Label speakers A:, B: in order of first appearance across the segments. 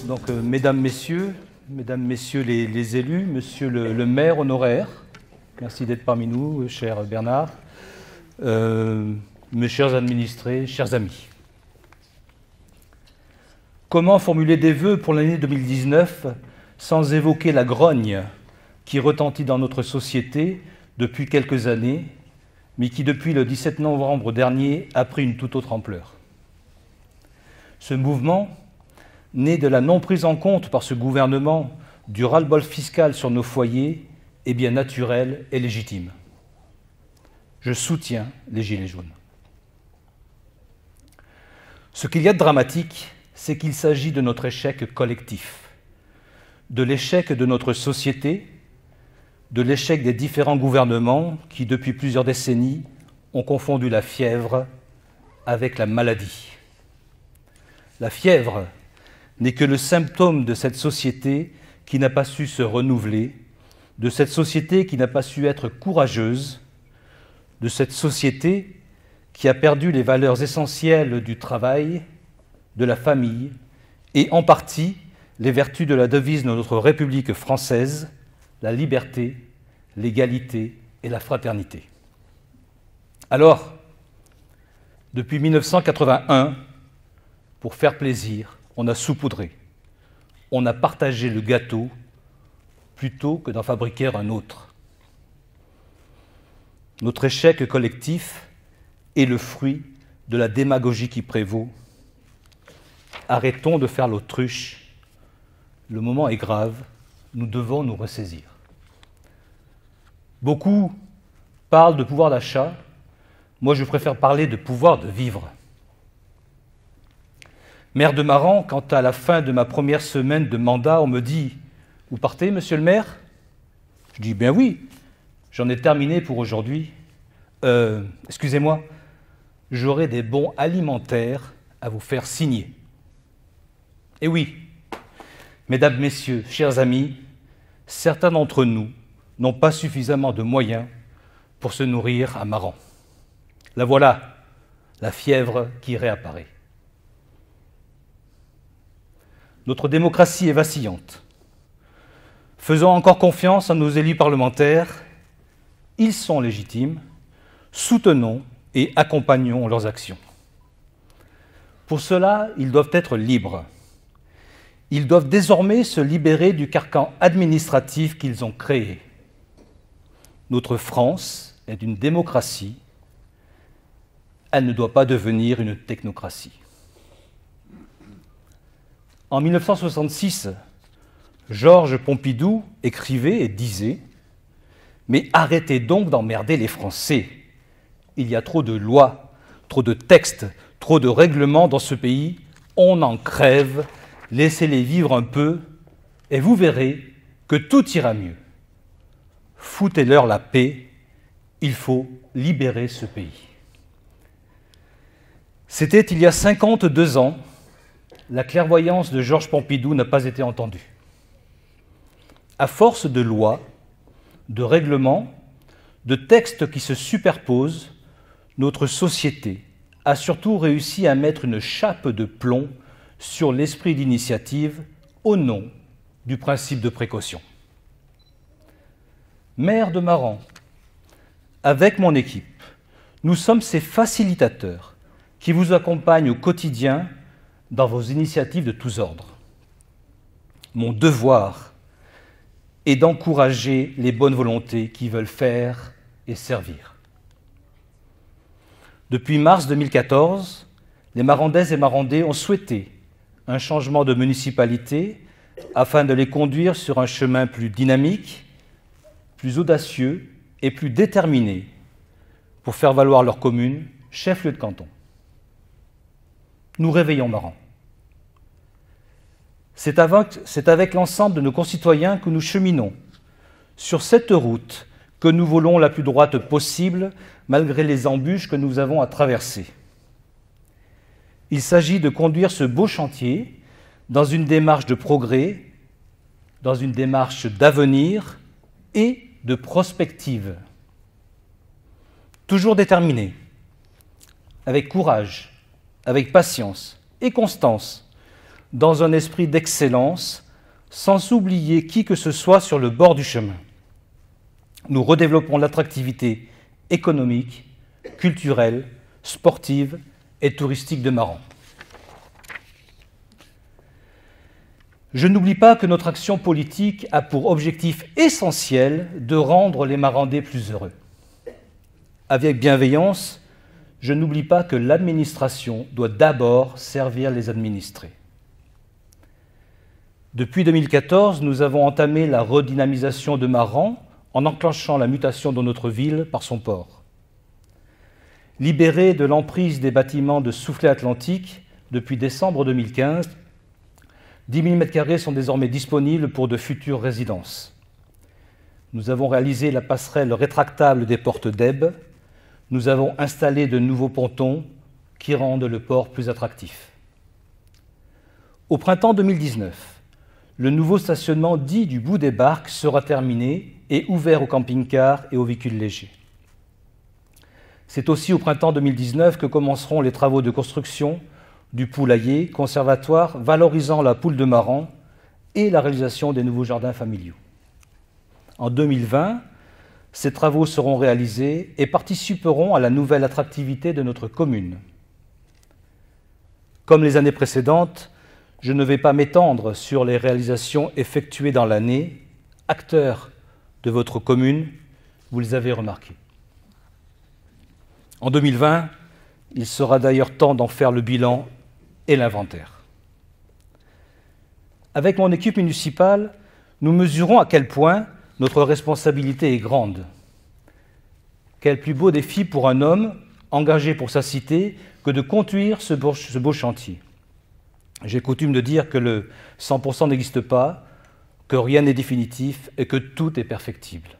A: Donc, mesdames, messieurs les élus, monsieur le maire honoraire, merci d'être parmi nous, cher Bernard, mes chers administrés, chers amis. Comment formuler des vœux pour l'année 2019 sans évoquer la grogne qui retentit dans notre société depuis quelques années, mais qui depuis le 17 novembre dernier a pris une toute autre ampleur. Ce mouvement, né de la non-prise en compte par ce gouvernement du ras-le-bol fiscal sur nos foyers, est bien naturel et légitime. Je soutiens les Gilets jaunes. Ce qu'il y a de dramatique, c'est qu'il s'agit de notre échec collectif, de l'échec de notre société, de l'échec des différents gouvernements qui, depuis plusieurs décennies, ont confondu la fièvre avec la maladie. La fièvre n'est que le symptôme de cette société qui n'a pas su se renouveler, de cette société qui n'a pas su être courageuse, de cette société qui a perdu les valeurs essentielles du travail, de la famille et en partie les vertus de la devise de notre République française, la liberté, l'égalité et la fraternité. Alors, depuis 1981, pour faire plaisir, on a saupoudré, on a partagé le gâteau plutôt que d'en fabriquer un autre. Notre échec collectif est le fruit de la démagogie qui prévaut. Arrêtons de faire l'autruche. Le moment est grave, nous devons nous ressaisir. Beaucoup parlent de pouvoir d'achat, moi je préfère parler de pouvoir de vivre. Maire de Maran, quand à la fin de ma première semaine de mandat, on me dit « Vous partez, monsieur le maire ?» Je dis « Bien oui, j'en ai terminé pour aujourd'hui. Excusez-moi, j'aurai des bons alimentaires à vous faire signer. » Et oui, mesdames, messieurs, chers amis, certains d'entre nous n'ont pas suffisamment de moyens pour se nourrir à Maran. La voilà, la fièvre qui réapparaît. Notre démocratie est vacillante. Faisons encore confiance à nos élus parlementaires. Ils sont légitimes. Soutenons et accompagnons leurs actions. Pour cela, ils doivent être libres. Ils doivent désormais se libérer du carcan administratif qu'ils ont créé. Notre France est une démocratie. Elle ne doit pas devenir une technocratie. En 1966, Georges Pompidou écrivait et disait « Mais arrêtez donc d'emmerder les Français. Il y a trop de lois, trop de textes, trop de règlements dans ce pays. On en crève. Laissez-les vivre un peu et vous verrez que tout ira mieux. Foutez-leur la paix. Il faut libérer ce pays. » C'était il y a 52 ans. La clairvoyance de Georges Pompidou n'a pas été entendue. À force de lois, de règlements, de textes qui se superposent, notre société a surtout réussi à mettre une chape de plomb sur l'esprit d'initiative au nom du principe de précaution. Maire de Maran, avec mon équipe, nous sommes ces facilitateurs qui vous accompagnent au quotidien dans vos initiatives de tous ordres. Mon devoir est d'encourager les bonnes volontés qui veulent faire et servir. Depuis mars 2014, les Marandaises et Marandais ont souhaité un changement de municipalité afin de les conduire sur un chemin plus dynamique, plus audacieux et plus déterminé pour faire valoir leur commune, chef-lieu de canton. Nous réveillons Maran. C'est avec l'ensemble de nos concitoyens que nous cheminons sur cette route que nous voulons la plus droite possible, malgré les embûches que nous avons à traverser. Il s'agit de conduire ce beau chantier dans une démarche de progrès, dans une démarche d'avenir et de prospective. Toujours déterminés, avec courage, avec patience et constance, dans un esprit d'excellence, sans oublier qui que ce soit sur le bord du chemin. Nous redéveloppons l'attractivité économique, culturelle, sportive et touristique de Maran. Je n'oublie pas que notre action politique a pour objectif essentiel de rendre les Marandais plus heureux. Avec bienveillance, je n'oublie pas que l'administration doit d'abord servir les administrés. Depuis 2014, nous avons entamé la redynamisation de Maran en enclenchant la mutation de notre ville par son port. Libéré de l'emprise des bâtiments de Soufflet Atlantique depuis décembre 2015, 10 000 m² sont désormais disponibles pour de futures résidences. Nous avons réalisé la passerelle rétractable des portes d'Ebbe. Nous avons installé de nouveaux pontons qui rendent le port plus attractif. Au printemps 2019, le nouveau stationnement dit du bout des Barques sera terminé et ouvert aux camping-cars et aux véhicules légers. C'est aussi au printemps 2019 que commenceront les travaux de construction du poulailler, conservatoire valorisant la poule de Maran et la réalisation des nouveaux jardins familiaux. En 2020, ces travaux seront réalisés et participeront à la nouvelle attractivité de notre commune. Comme les années précédentes, je ne vais pas m'étendre sur les réalisations effectuées dans l'année. Acteurs de votre commune, vous les avez remarquées. En 2020, il sera d'ailleurs temps d'en faire le bilan et l'inventaire. Avec mon équipe municipale, nous mesurons à quel point notre responsabilité est grande. Quel plus beau défi pour un homme engagé pour sa cité que de conduire ce beau chantier. J'ai coutume de dire que le 100% n'existe pas, que rien n'est définitif et que tout est perfectible.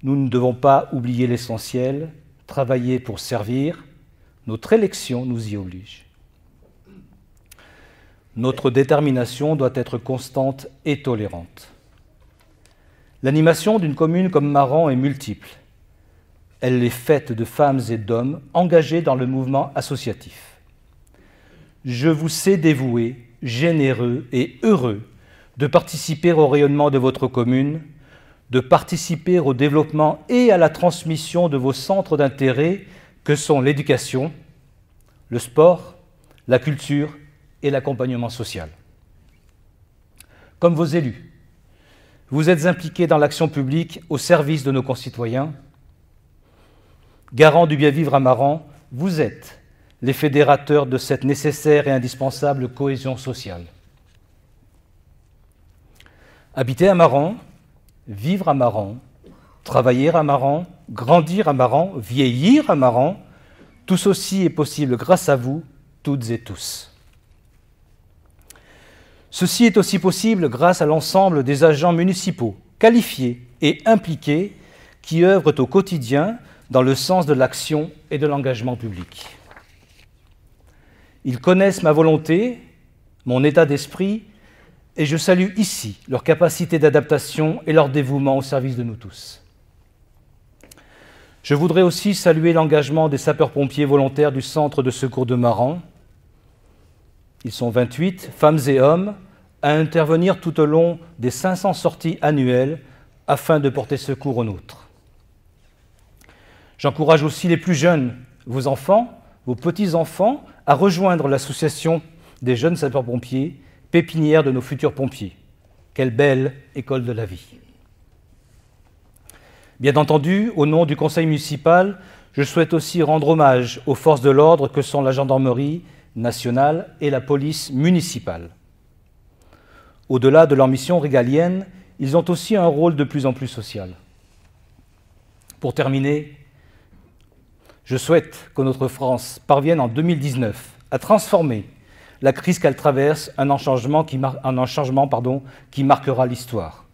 A: Nous ne devons pas oublier l'essentiel, travailler pour servir. Notre élection nous y oblige. Notre détermination doit être constante et tolérante. L'animation d'une commune comme Maran est multiple. Elle est faite de femmes et d'hommes engagés dans le mouvement associatif. Je vous sais dévoué, généreux et heureux de participer au rayonnement de votre commune, de participer au développement et à la transmission de vos centres d'intérêt que sont l'éducation, le sport, la culture et l'accompagnement social. Comme vos élus, vous êtes impliqués dans l'action publique au service de nos concitoyens. Garant du bien-vivre à Maran, vous êtes les fédérateurs de cette nécessaire et indispensable cohésion sociale. Habiter à Maran, vivre à Maran, travailler à Maran, grandir à Maran, vieillir à Maran, tout ceci est possible grâce à vous, toutes et tous. Ceci est aussi possible grâce à l'ensemble des agents municipaux, qualifiés et impliqués, qui œuvrent au quotidien dans le sens de l'action et de l'engagement public. Ils connaissent ma volonté, mon état d'esprit, et je salue ici leur capacité d'adaptation et leur dévouement au service de nous tous. Je voudrais aussi saluer l'engagement des sapeurs-pompiers volontaires du centre de secours de Maran. Ils sont 28, femmes et hommes, à intervenir tout au long des 500 sorties annuelles afin de porter secours aux nôtres. J'encourage aussi les plus jeunes, vos enfants, vos petits-enfants, à rejoindre l'association des jeunes sapeurs-pompiers, pépinière de nos futurs pompiers. Quelle belle école de la vie. Bien entendu, au nom du conseil municipal, je souhaite aussi rendre hommage aux forces de l'ordre que sont la gendarmerie nationale et la police municipale. Au-delà de leur mission régalienne, ils ont aussi un rôle de plus en plus social. Pour terminer, je souhaite que notre France parvienne en 2019 à transformer la crise qu'elle traverse en un changement qui marquera l'histoire.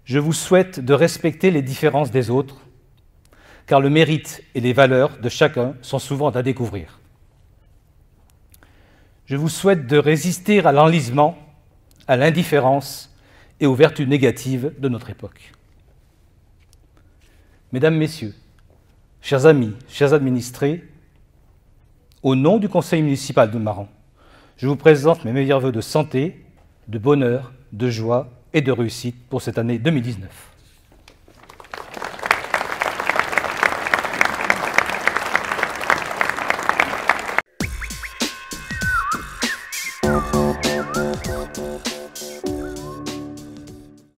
A: Je vous souhaite de respecter les différences des autres, car le mérite et les valeurs de chacun sont souvent à découvrir. Je vous souhaite de résister à l'enlisement, à l'indifférence et aux vertus négatives de notre époque. Mesdames, Messieurs, chers amis, chers administrés, au nom du conseil municipal de Maran, je vous présente mes meilleurs vœux de santé, de bonheur, de joie et de réussite pour cette année 2019.